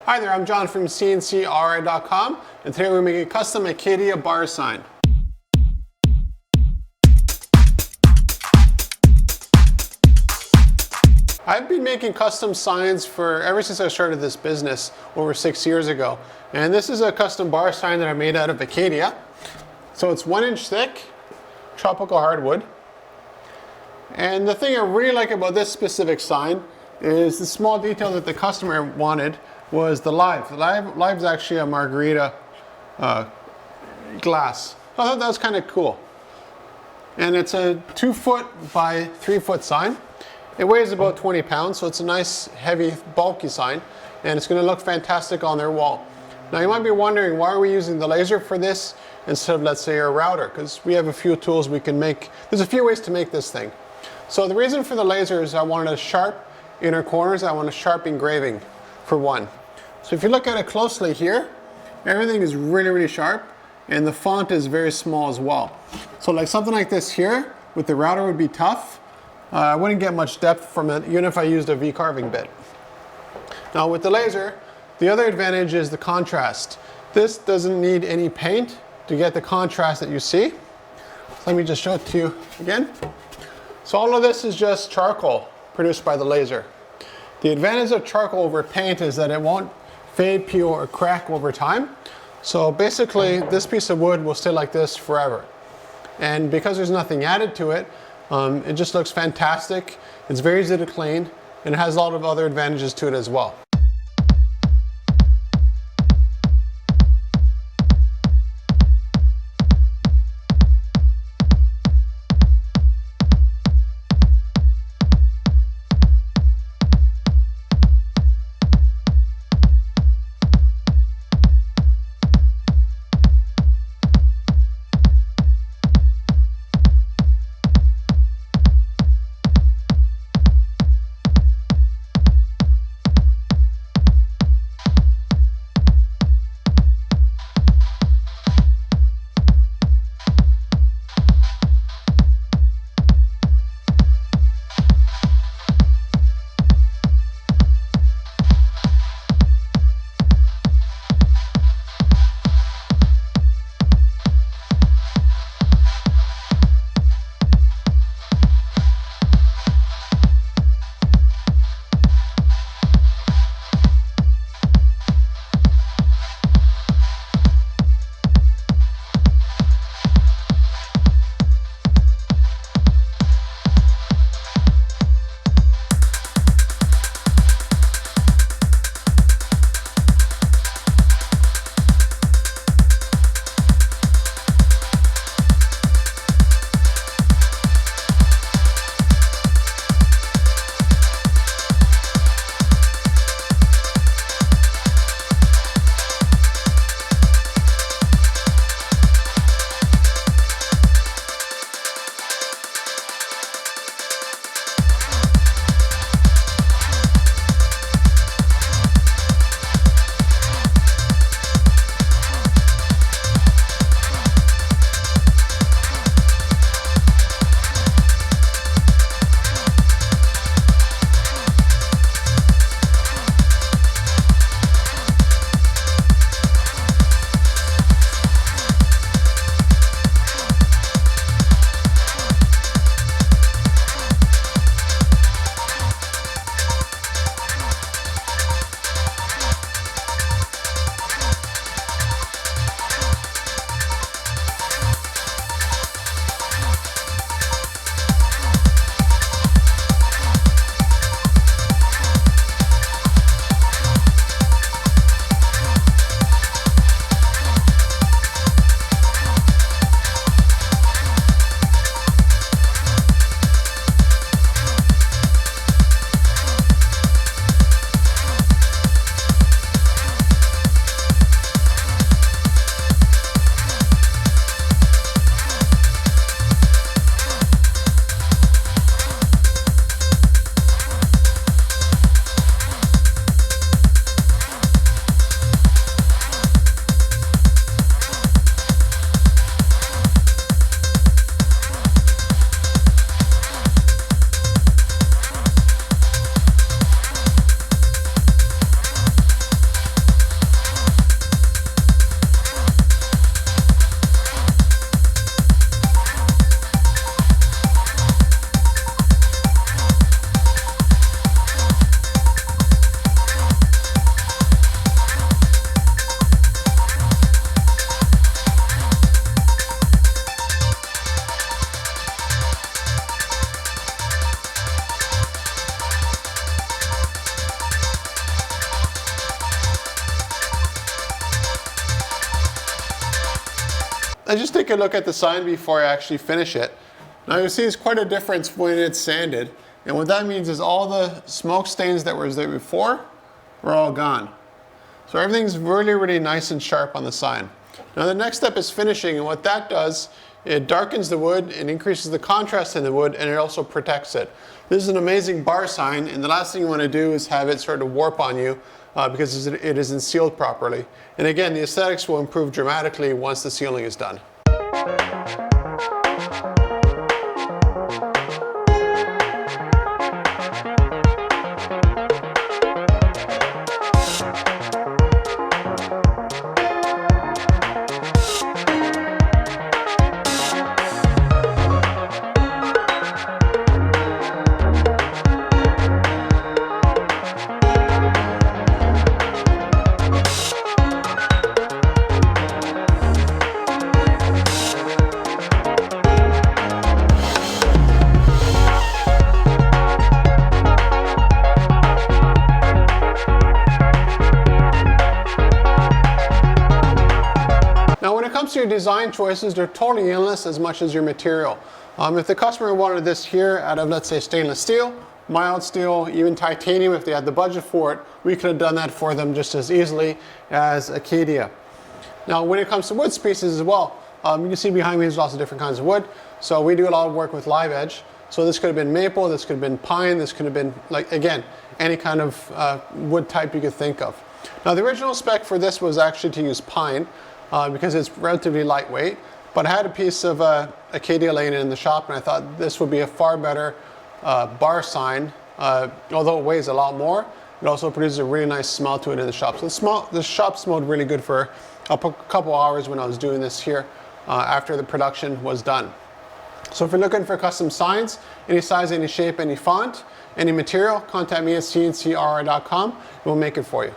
Hi there, I'm John from CNCKing.com, and today we're making a custom Acadia bar sign. I've been making custom signs ever since I started this business over 6 years ago. And this is a custom bar sign that I made out of Acadia. So it's 1 inch thick, tropical hardwood. And the thing I really like about this specific sign is the small detail that the customer wanted was the live. The live is actually a margarita glass. I thought that was kind of cool. And it's a 2 foot by 3 foot sign. It weighs about 20 pounds, so it's a nice, heavy, bulky sign, and it's going to look fantastic on their wall. Now you might be wondering, why are we using the laser for this instead of, let's say, a router? Because we have a few tools we can make. There's a few ways to make this thing. So the reason for the laser is I wanted a sharp inner corners. I want a sharp engraving for one. So if you look at it closely here, everything is really, really sharp, and the font is very small as well. So like something like this here with the router would be tough. I wouldn't get much depth from it, even if I used a V-carving bit. Now with the laser, the other advantage is the contrast. This doesn't need any paint to get the contrast that you see. So let me just show it to you again. So all of this is just charcoal produced by the laser. The advantage of charcoal over paint is that it won't fade, peel, or crack over time. So basically, this piece of wood will stay like this forever. And because there's nothing added to it, it just looks fantastic. It's very easy to clean, and it has a lot of other advantages to it as well. let's just take a look at the sign before I actually finish it. Now you'll see it's quite a difference when it's sanded. And what that means is all the smoke stains that was there before were all gone. So everything's really, really nice and sharp on the sign. Now the next step is finishing, and what that does, it darkens the wood, it increases the contrast in the wood, and it also protects it. This is an amazing bar sign, and the last thing you want to do is have it sort of warp on you because it isn't sealed properly. And again, the aesthetics will improve dramatically once the sealing is done. To your design choices, they're totally endless as much as your material. If the customer wanted this here out of, let's say, stainless steel, mild steel, even titanium, if they had the budget for it, we could have done that for them just as easily as Acadia. Now when it comes to wood species as well, you can see behind me there's lots of different kinds of wood. So we do a lot of work with live edge. So this could have been maple, this could have been pine, this could have been, like, again, any kind of wood type you could think of. Now the original spec for this was actually to use pine, because it's relatively lightweight, but I had a piece of Acadia laying in the shop, and I thought this would be a far better bar sign. Although it weighs a lot more, it also produces a really nice smell to it in the shop. So the shop smelled really good for a couple hours when I was doing this here after the production was done. So if you're looking for custom signs, any size, any shape, any font, any material, contact me at CNCKing.com and we'll make it for you.